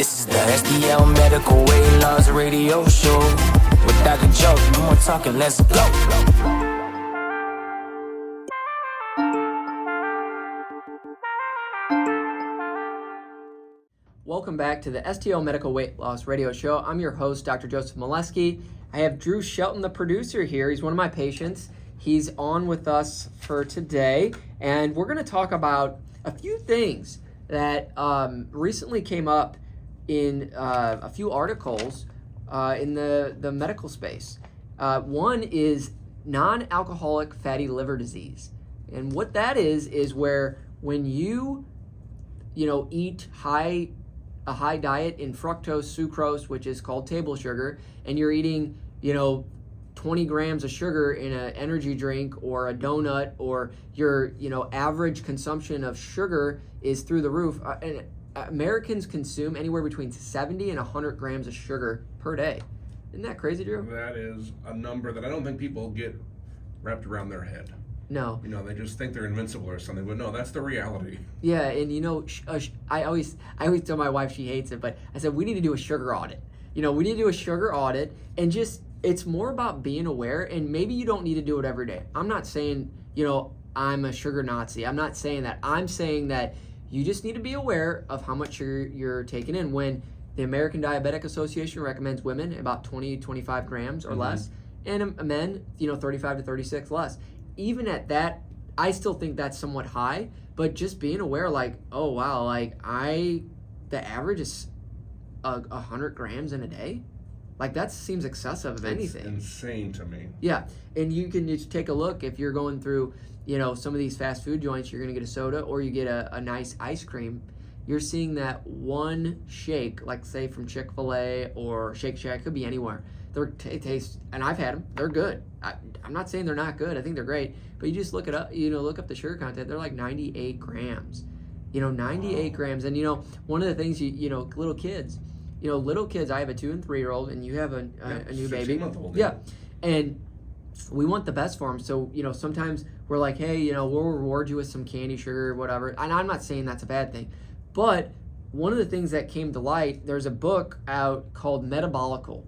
This is the STL Medical Weight Loss Radio Show. With Dr. Joe, no more talking, let's go. Welcome back to the STL Medical Weight Loss Radio Show. I'm your host, Dr. Joseph Moleski. I have Drew Shelton, the producer, here. He's one of my patients. He's on with us for today, and we're going to talk about a few things that recently came up in a few articles in the medical space. One is non-alcoholic fatty liver disease, and what that is where when you eat a high diet in fructose, sucrose, which is called table sugar, and you're eating 20 grams of sugar in an energy drink or a donut, or your average consumption of sugar is through the roof. And Americans consume anywhere between 70 and 100 grams of sugar per day. Isn't that crazy, Drew? That is a number that I don't think people get wrapped around their head. No. They just think they're invincible or something, but no, that's the reality. Yeah, and I always tell my wife, she hates it, but I said we need to do a sugar audit. We need to do a sugar audit, and just it's more about being aware, and maybe you don't need to do it every day. I'm not saying, I'm a sugar Nazi. I'm not saying that. I'm saying that you just need to be aware of how much sugar you're taking in. When the American Diabetic Association recommends women about 20-25 grams or less, and men, 35 to 36 less. Even at that, I still think that's somewhat high, but just being aware, oh wow, the average is 100 grams in a day. That seems excessive if anything. It's insane to me. Yeah, and you can just take a look if you're going through, some of these fast food joints, you're gonna get a soda or you get a nice ice cream. You're seeing that one shake, say from Chick-fil-A or Shake Shack, could be anywhere. They taste, and I've had them, they're good. I'm not saying they're not good, I think they're great, but you just look it up, look up the sugar content, they're 98 grams. 98 grams, and one of the things, little kids, I have a 2 and 3 year old, and you have a new baby. Yeah, and we want the best for them. So, sometimes we're like, hey, we'll reward you with some candy, sugar, whatever. And I'm not saying that's a bad thing. But one of the things that came to light, there's a book out called Metabolical.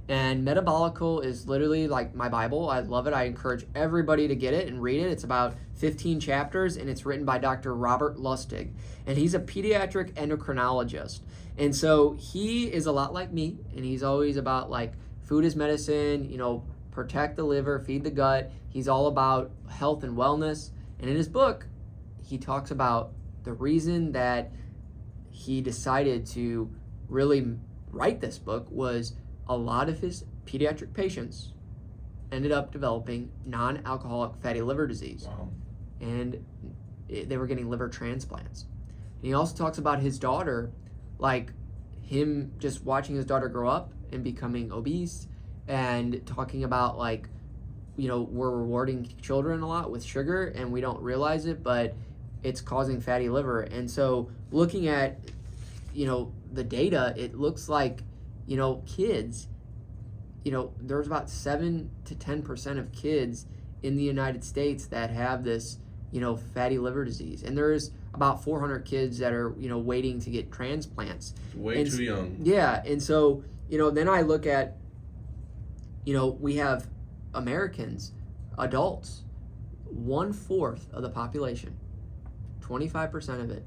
And Metabolical is literally like my Bible. I love it. I encourage everybody to get it and read it. It's about 15 chapters, and it's written by Dr. Robert Lustig. And he's a pediatric endocrinologist. And so he is a lot like me, and he's always about food is medicine, protect the liver, feed the gut. He's all about health and wellness. And in his book, he talks about the reason that he decided to really write this book was a lot of his pediatric patients ended up developing non-alcoholic fatty liver disease. Wow. And they were getting liver transplants. And he also talks about his daughter, him just watching his daughter grow up and becoming obese, and talking about we're rewarding children a lot with sugar and we don't realize it, but it's causing fatty liver. And so looking at the data, it looks like kids, there's about 7 to 10% of kids in the United States that have this fatty liver disease, and there's about 400 kids that are waiting to get transplants. Way too young. Yeah, and so then I look at we have Americans, adults, 1/4 of the population, 25% of it,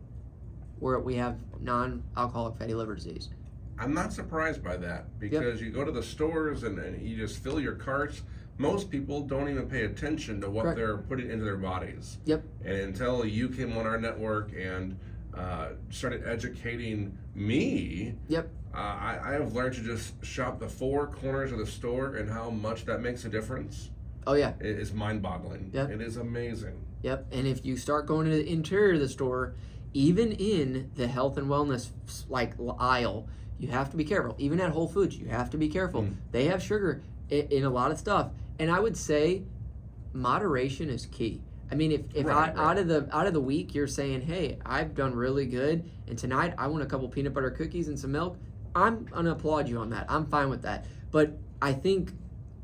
where we have non-alcoholic fatty liver disease. I'm not surprised by that, because you go to the stores and you just fill your carts. Most people don't even pay attention to what they're putting into their bodies. Yep. And until you came on our network and started educating me, I have learned to just shop the 4 corners of the store, and how much that makes a difference. Oh yeah. It is mind-boggling. Yep. It is amazing. Yep. And if you start going to the interior of the store, even in the health and wellness aisle, you have to be careful. Even at Whole Foods, you have to be careful. They have sugar in a lot of stuff, and I would say moderation is key. I mean, if out of the week you're saying, hey, I've done really good, and tonight I want a couple peanut butter cookies and some milk, I'm gonna applaud you on that. I'm fine with that. But I think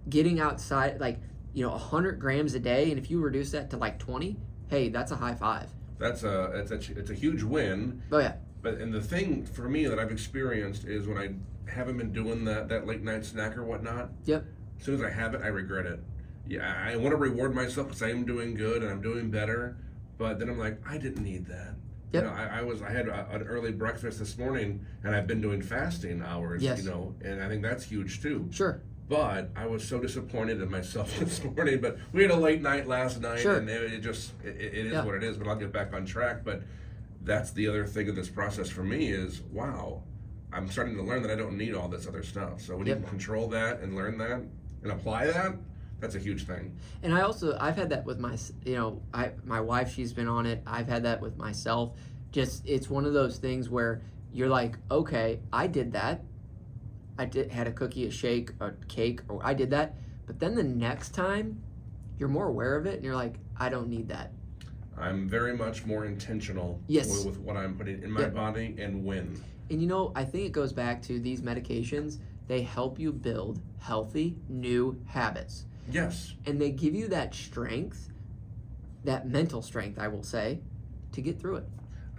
getting outside, 100 grams a day, and if you reduce that to 20, hey, that's a high five. It's a huge win. Oh yeah. and the thing for me that I've experienced is when I haven't been doing that late night snack or whatnot. Yep. As soon as I have it, I regret it. Yeah, I want to reward myself because I am doing good and I'm doing better, but then I'm like, I didn't need that. Yep. You know, I had an early breakfast this morning, and I've been doing fasting hours. Yes. You know, and I think that's huge too. Sure. But I was so disappointed in myself this morning. But we had a late night last night, Sure. and it is what it is. But I'll get back on track. But that's the other thing of this process for me is, wow, I'm starting to learn that I don't need all this other stuff. So when you can control that and learn that and apply that, that's a huge thing. And I've had that with my wife, she's been on it. I've had that with myself. Just, it's one of those things where you're like, okay, I did that. Had a cookie, a shake, a cake, or I did that. But then the next time, you're more aware of it, and you're like, I don't need that. I'm very much more intentional with what I'm putting in my body and when. And I think it goes back to these medications. They help you build healthy, new habits. Yes. And they give you that strength, that mental strength, I will say, to get through it.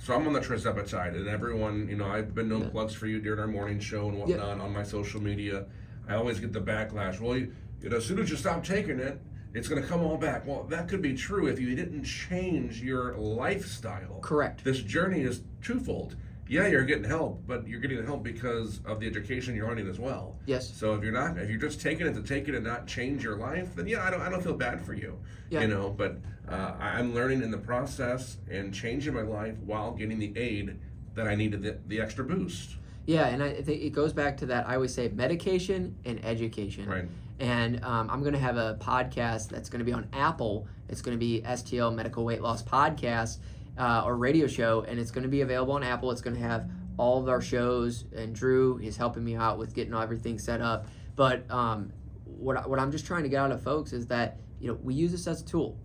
So I'm on the Tricepatide, and everyone, I've been doing plugs for you during our morning show and whatnot on my social media. I always get the backlash. Well, as soon as you stop taking it, it's going to come all back. Well, that could be true if you didn't change your lifestyle. Correct. This journey is twofold. Yeah, you're getting help, but you're getting help because of the education you're learning as well. Yes. So if you're just taking it to take it and not change your life, then I don't feel bad for you. Yeah. But I'm learning in the process and changing my life while getting the aid that I needed, the extra boost. Yeah, and I think it goes back to that. I always say medication and education. Right. And I'm going to have a podcast that's going to be on Apple. It's going to be STL Medical Weight Loss Podcast. Or radio show, and it's going to be available on Apple. It's going to have all of our shows, and Drew is helping me out with getting everything set up. But what I'm just trying to get out of folks is that we use this as a tool,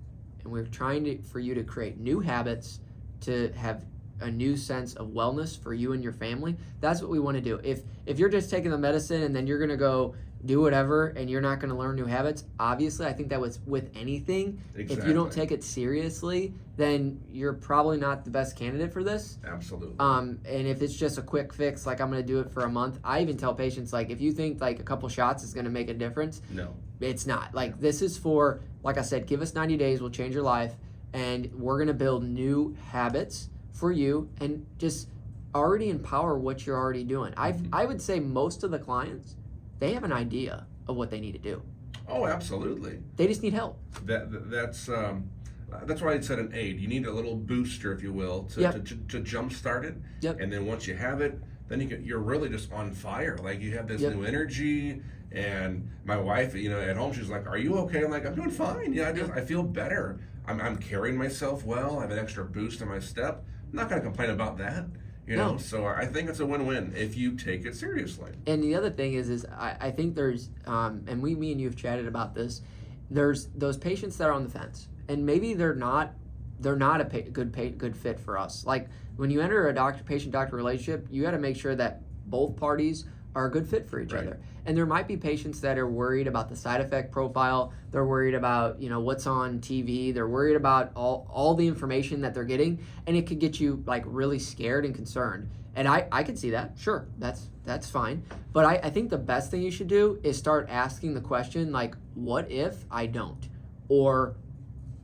and we're trying for you to create new habits, to have a new sense of wellness for you and your family. That's what we want to do. If you're just taking the medicine and then you're going to go do whatever and you're not going to learn new habits, obviously I think that was with anything. Exactly. If you don't take it seriously, then you're probably not the best candidate for this. Absolutely. And if it's just a quick fix, like I'm going to do it for a month, I even tell patients, like, if you think like a couple shots is going to make a difference, no, it's not. Like, this is for, like I said, give us 90 days, we'll change your life, and we're going to build new habits for you and just already empower what you're already doing. I would say most of the clients, they have an idea of what they need to do. Oh, absolutely. They just need help. That's why I said an aid. You need a little booster, if you will, to jumpstart it. Yep. And then once you have it, then you're really just on fire. Like, you have this new energy. And my wife, at home, she's like, "Are you okay?" I'm like, "I'm doing fine. Yeah, I feel better. I'm carrying myself well. I have an extra boost in my step. I'm not going to complain about that." No. So I think it's a win-win if you take it seriously. And the other thing is I think there's, and me and you have chatted about this, there's those patients that are on the fence, and maybe they're not a good fit for us. Like, when you enter a patient-doctor relationship, you got to make sure that both parties are a good fit for each other. And there might be patients that are worried about the side effect profile. They're worried about, what's on TV. They're worried about all the information that they're getting, and it could get you like really scared and concerned. And I could see that. Sure, that's fine. But I think the best thing you should do is start asking the question, like, what if I don't? Or,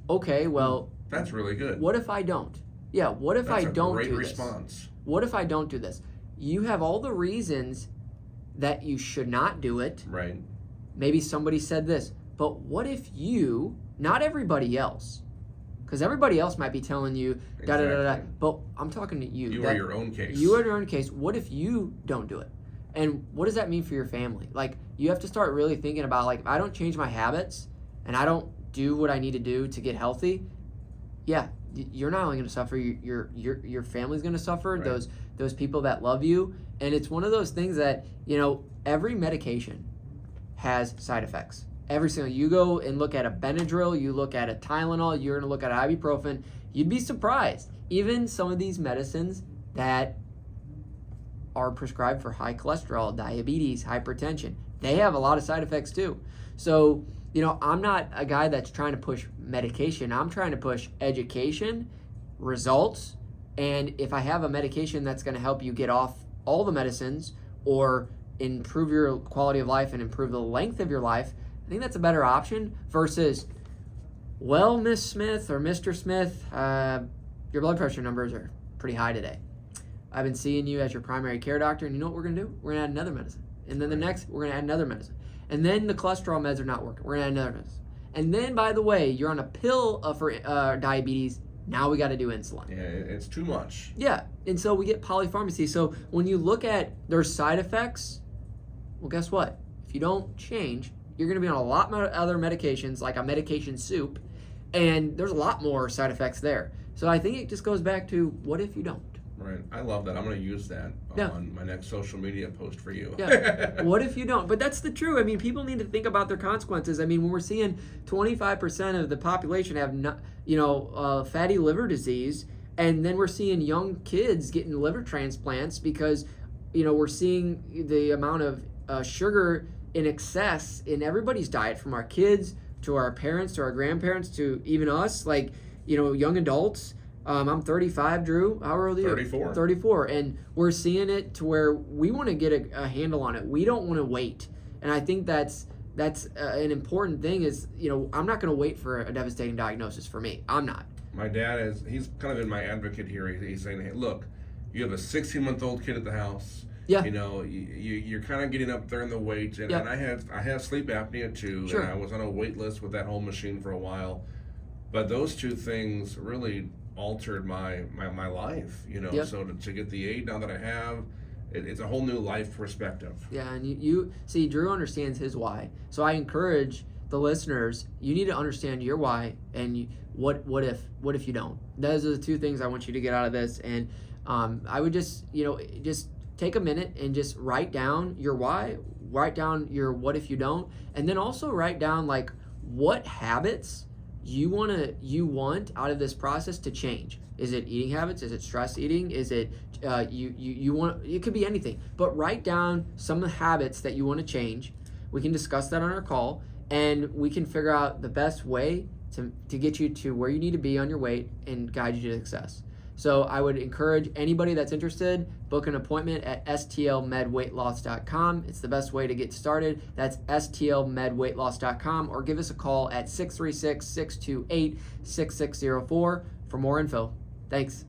okay, well, that's really good. What if I don't? Yeah, what if I don't do this? That's a great response. What if I don't do this? You have all the reasons that you should not do it. Right. Maybe somebody said this, but what if you, not everybody else, because everybody else might be telling you da-da-da-da, but I'm talking to you. You are your own case. You are your own case. What if you don't do it? And what does that mean for your family? Like, you have to start really thinking about, like, if I don't change my habits and I don't do what I need to do to get healthy, yeah, you're not only going to suffer, your family's going to suffer, right. Those people that love you. And it's one of those things that, every medication has side effects. Every single, you go and look at a Benadryl, you look at a Tylenol, you're going to look at ibuprofen, you'd be surprised. Even some of these medicines that are prescribed for high cholesterol, diabetes, hypertension, they have a lot of side effects too. So, I'm not a guy that's trying to push medication. I'm trying to push education, results, And if I have a medication that's going to help you get off all the medicines or improve your quality of life and improve the length of your life, I think that's a better option versus, well, Miss Smith or Mr. Smith, your blood pressure numbers are pretty high today. I've been seeing you as your primary care doctor, and you know what we're going to do? We're going to add another medicine. And then the next, we're going to add another medicine. And then the cholesterol meds are not working. We're going to add another medicine. And then, by the way, you're on a pill for diabetes. Now we got to do insulin. Yeah, it's too much. Yeah, and so we get polypharmacy. So when you look at their side effects, well, guess what? If you don't change, you're going to be on a lot more other medications, like a medication soup, and there's a lot more side effects there. So I think it just goes back to, what if you don't? Right. I love that. I'm going to use that on my next social media post for you. Yeah. What if you don't? But that's the truth. I mean, people need to think about their consequences. I mean, when we're seeing 25% of the population have, fatty liver disease, and then we're seeing young kids getting liver transplants because, we're seeing the amount of sugar in excess in everybody's diet, from our kids to our parents to our grandparents to even us, young adults. I'm 35, Drew. How old are you? 34. 34. And we're seeing it to where we want to get a handle on it. We don't want to wait. And I think that's an important thing is, I'm not going to wait for a devastating diagnosis for me. I'm not. My dad he's kind of been my advocate here. He's saying, hey, look, you have a 16-month-old kid at the house. Yeah. You're kind of getting up there in the weight. And, yeah. and I have sleep apnea too. Sure. And I was on a wait list with that whole machine for a while. But those two things really altered my life, Yep. So to get the aid now that I have, it's a whole new life perspective. Yeah, and you see, Drew understands his why. So I encourage the listeners, you need to understand your why and what if you don't. Those are the two things I want you to get out of this. And I would just take a minute and just write down your why, write down your what if you don't, and then also write down what habits you want out of this process to change. Is it eating habits? Is it stress eating? Is it you want? It could be anything. But write down some of the habits that you want to change. We can discuss that on our call, and we can figure out the best way to get you to where you need to be on your weight and guide you to success. So I would encourage anybody that's interested, book an appointment at STLMedWeightLoss.com. It's the best way to get started. That's STLMedWeightLoss.com, or give us a call at 636-628-6604 for more info. Thanks.